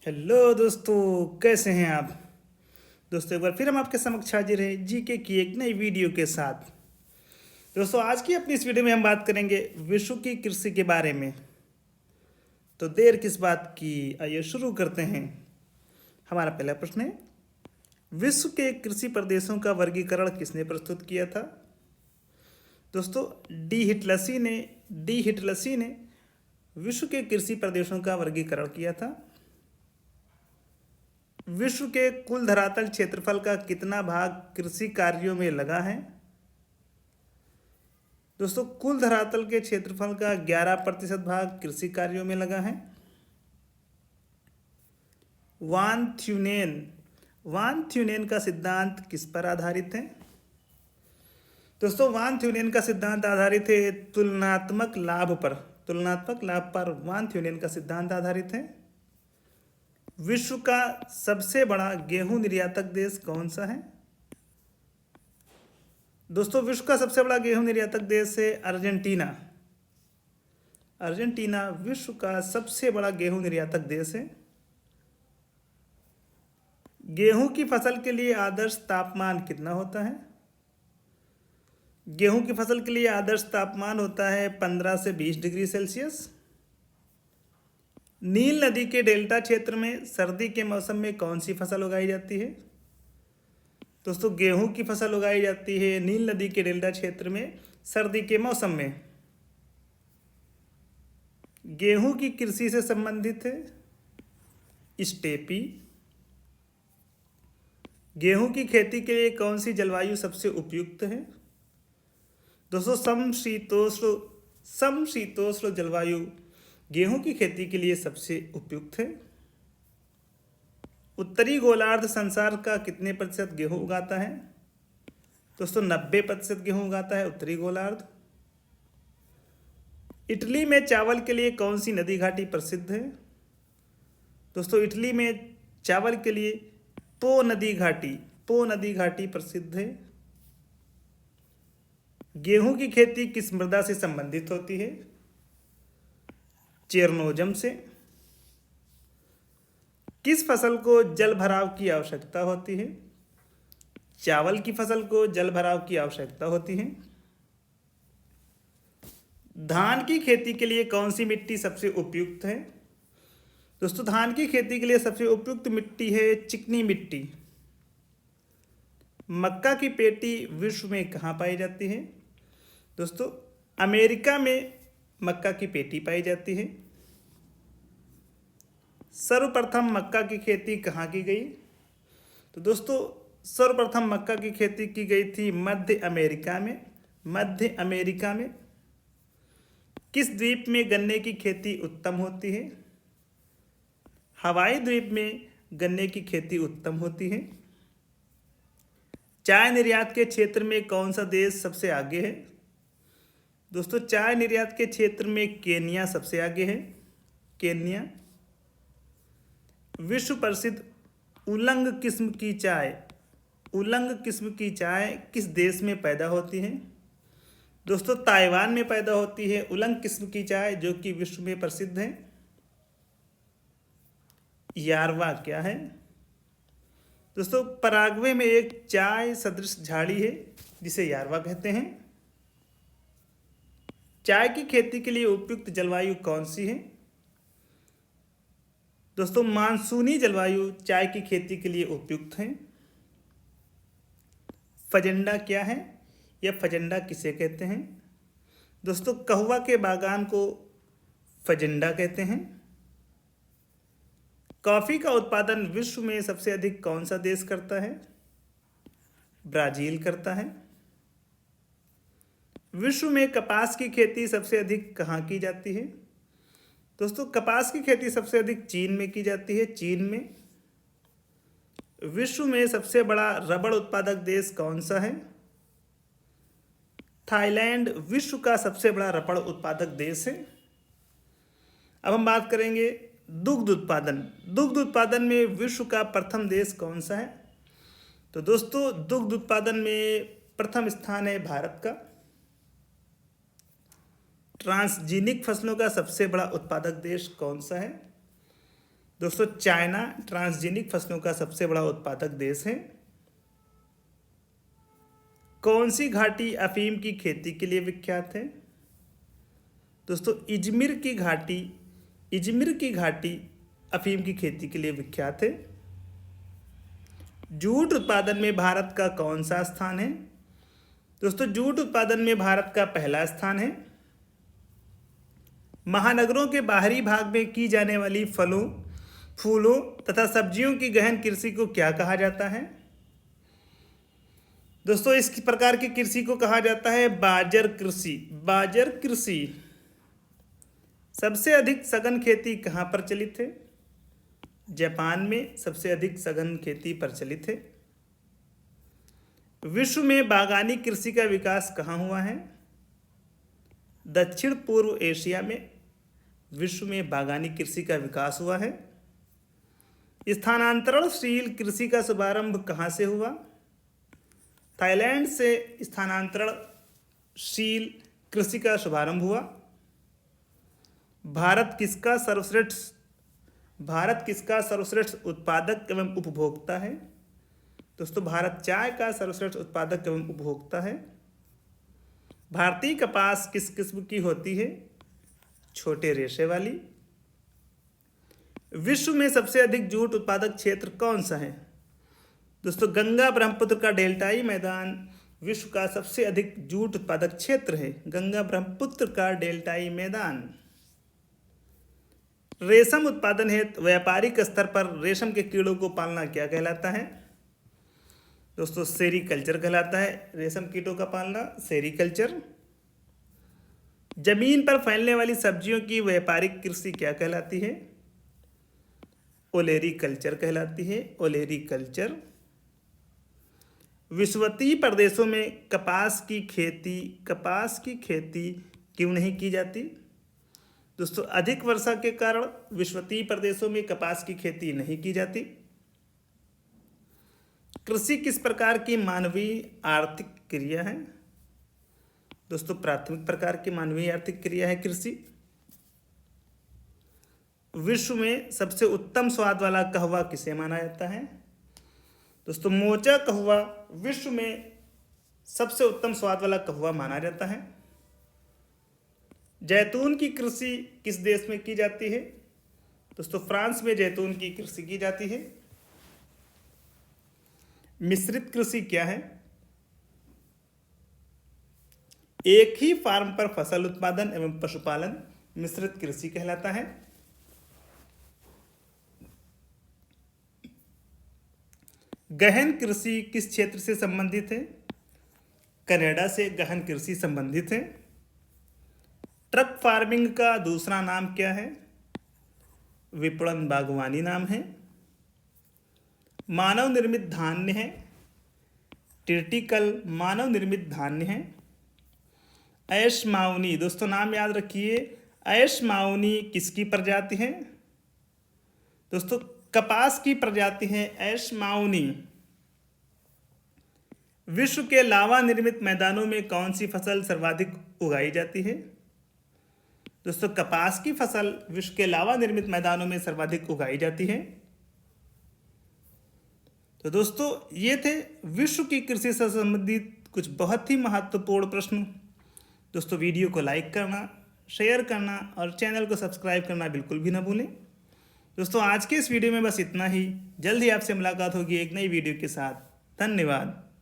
Hello दोस्तों, कैसे हैं आप। दोस्तों, एक बार फिर हम आपके समक्ष हाजिर हैं जीके की एक नई वीडियो के साथ। दोस्तों, आज की अपनी इस वीडियो में हम बात करेंगे विश्व की कृषि के बारे में। तो देर किस बात की, आइए शुरू करते हैं। हमारा पहला प्रश्न है, विश्व के कृषि प्रदेशों का वर्गीकरण किसने प्रस्तुत किया था। दोस्तों, डी हिटलसी ने विश्व के कृषि प्रदेशों का वर्गीकरण किया था। विश्व के कुल धरातल क्षेत्रफल का कितना भाग कृषि कार्यों में लगा है। दोस्तों, कुल धरातल के क्षेत्रफल का 11% भाग कृषि कार्यों में लगा है। वान थ्यूनेन का सिद्धांत किस पर आधारित है। दोस्तों, वान थ्यूनेन का सिद्धांत आधारित है तुलनात्मक लाभ पर वान थ्यूनेन का सिद्धांत आधारित है। विश्व का सबसे बड़ा गेहूं निर्यातक देश कौन सा है। दोस्तों, विश्व का सबसे बड़ा गेहूं निर्यातक देश है अर्जेंटीना। अर्जेंटीना विश्व का सबसे बड़ा गेहूं निर्यातक देश है। गेहूं की फसल के लिए आदर्श तापमान कितना होता है। गेहूं की फसल के लिए आदर्श तापमान होता है 15 से 20 डिग्री सेल्सियस। नील नदी के डेल्टा क्षेत्र में सर्दी के मौसम में कौन सी फसल उगाई जाती है। दोस्तों, गेहूं की फसल उगाई जाती है नील नदी के डेल्टा क्षेत्र में सर्दी के मौसम में। गेहूं की कृषि से संबंधित है स्टेपी। गेहूं की खेती के लिए कौन सी जलवायु सबसे उपयुक्त है। दोस्तों, समशीतोष्ण जलवायु गेहूं की खेती के लिए सबसे उपयुक्त है। उत्तरी गोलार्ध संसार का कितने प्रतिशत गेहूं उगाता है। दोस्तों, 90% गेहूं उगाता है उत्तरी गोलार्ध। इटली में चावल के लिए कौन सी नदी घाटी प्रसिद्ध है। दोस्तों, इटली में चावल के लिए पो नदी घाटी प्रसिद्ध है। गेहूं की खेती किस मृदा से संबंधित होती है। चेरनोजम से। किस फसल को जल भराव की आवश्यकता होती है। चावल की फसल को जल भराव की आवश्यकता होती है। धान की खेती के लिए कौन सी मिट्टी सबसे उपयुक्त है। दोस्तों, धान की खेती के लिए सबसे उपयुक्त मिट्टी है चिकनी मिट्टी। मक्का की पेटी विश्व में कहाँ पाई जाती है। दोस्तों, अमेरिका में मक्का की पेटी पाई जाती है। सर्वप्रथम मक्का की खेती कहाँ की गई। तो दोस्तों, सर्वप्रथम मक्का की खेती की गई थी मध्य अमेरिका में। किस द्वीप में गन्ने की खेती उत्तम होती है। हवाई द्वीप में गन्ने की खेती उत्तम होती है। चाय निर्यात के क्षेत्र में कौन सा देश सबसे आगे है। दोस्तों, चाय निर्यात के क्षेत्र में केन्या सबसे आगे है। केन्या। विश्व प्रसिद्ध उलंग किस्म की चाय किस देश में पैदा होती है। दोस्तों, ताइवान में पैदा होती है उलंग किस्म की चाय, जो कि विश्व में प्रसिद्ध है। यारवा क्या है। दोस्तों, पराग्वे में एक चाय सदृश झाड़ी है जिसे यारवा कहते हैं। चाय की खेती के लिए उपयुक्त जलवायु कौन सी है। दोस्तों, मानसूनी जलवायु चाय की खेती के लिए उपयुक्त है। फजेंडा क्या है या फजेंडा किसे कहते हैं। दोस्तों, कहवा के बागान को फजेंडा कहते हैं। कॉफी का उत्पादन विश्व में सबसे अधिक कौन सा देश करता है। ब्राजील करता है। विश्व में कपास की खेती सबसे अधिक कहाँ की जाती है। दोस्तों, कपास की खेती सबसे अधिक चीन में की जाती है। चीन में। विश्व में सबसे बड़ा रबड़ उत्पादक देश कौन सा है। थाईलैंड विश्व का सबसे बड़ा रबड़ उत्पादक देश है। अब हम बात करेंगे दुग्ध उत्पादन में विश्व का प्रथम देश कौन सा है। तो दोस्तों, दुग्ध उत्पादन में प्रथम स्थान है भारत का। ट्रांसजीनिक फसलों का सबसे बड़ा उत्पादक देश कौन सा है। दोस्तों चाइना ट्रांसजेनिक फसलों का सबसे बड़ा उत्पादक देश है। कौन सी घाटी अफीम की खेती के लिए विख्यात है? दोस्तों इजमिर की घाटी अफीम की खेती के लिए विख्यात है। जूट उत्पादन में भारत का कौन सा स्थान है? दोस्तों जूट उत्पादन में भारत का पहला स्थान है। महानगरों के बाहरी भाग में की जाने वाली फलों, फूलों तथा सब्जियों की गहन कृषि को क्या कहा जाता है? दोस्तों इस प्रकार की कृषि को कहा जाता है बाजर कृषि। बाजर कृषि। सबसे अधिक सघन खेती कहाँ प्रचलित है? जापान में सबसे अधिक सघन खेती प्रचलित है। विश्व में बागानी कृषि का विकास कहाँ हुआ है? दक्षिण पूर्व एशिया में विश्व में बागानी कृषि का विकास हुआ है। स्थानांतरणशील कृषि का शुभारंभ कहाँ से हुआ? थाईलैंड से स्थानांतरणशील कृषि का शुभारंभ हुआ। भारत किसका सर्वश्रेष्ठ उत्पादक एवं उपभोक्ता है? दोस्तों भारत चाय का सर्वश्रेष्ठ उत्पादक एवं उपभोक्ता है। भारतीय कपास किस किस्म की होती है? छोटे रेशे वाली। विश्व में सबसे अधिक जूट उत्पादक क्षेत्र कौन सा है? दोस्तों गंगा ब्रह्मपुत्र का डेल्टाई मैदान विश्व का सबसे अधिक जूट उत्पादक क्षेत्र है। गंगा ब्रह्मपुत्र का डेल्टाई मैदान। रेशम उत्पादन हेतु व्यापारिक स्तर पर रेशम के कीड़ों को पालना क्या कहलाता है? दोस्तों सेरीकल्चर कहलाता है। रेशम कीटों का पालना सेरीकल्चर। जमीन पर फैलने वाली सब्जियों की व्यापारिक कृषि क्या कहलाती है? ओलेरीकल्चर कहलाती है। ओलेरीकल्चर। विषुवतीय प्रदेशों में कपास की खेती क्यों नहीं की जाती? दोस्तों अधिक वर्षा के कारण विषुवतीय प्रदेशों में कपास की खेती नहीं की जाती। कृषि किस प्रकार की मानवीय आर्थिक क्रिया है? दोस्तों प्राथमिक प्रकार की मानवीय आर्थिक क्रिया है कृषि। विश्व में सबसे उत्तम स्वाद वाला कहवा किसे माना जाता है? दोस्तों मोचा कहवा विश्व में सबसे उत्तम स्वाद वाला कहवा माना जाता है। जैतून की कृषि किस देश में की जाती है? दोस्तों फ्रांस में जैतून की कृषि की जाती है। मिश्रित कृषि क्या है? एक ही फार्म पर फसल उत्पादन एवं पशुपालन मिश्रित कृषि कहलाता है। गहन कृषि किस क्षेत्र से संबंधित है? कनाडा से गहन कृषि संबंधित है। ट्रक फार्मिंग का दूसरा नाम क्या है? विपणन बागवानी नाम है। मानव निर्मित धान्य है। टिर्टिकल मानव निर्मित धान्य है। ऐशमाउनी, दोस्तों नाम याद रखिए, ऐशमाउनी किसकी प्रजाति है? दोस्तों कपास की प्रजाति है ऐशमाउनी। विश्व के लावा निर्मित मैदानों में कौन सी फसल सर्वाधिक उगाई जाती है? दोस्तों कपास की फसल विश्व के लावा निर्मित मैदानों में सर्वाधिक उगाई जाती है। तो दोस्तों ये थे विश्व की कृषि से संबंधित कुछ बहुत ही महत्वपूर्ण प्रश्न। दोस्तों वीडियो को लाइक करना, शेयर करना और चैनल को सब्सक्राइब करना बिल्कुल भी ना भूलें। दोस्तों आज के इस वीडियो में बस इतना ही। जल्द ही आपसे मुलाकात होगी एक नई वीडियो के साथ। धन्यवाद।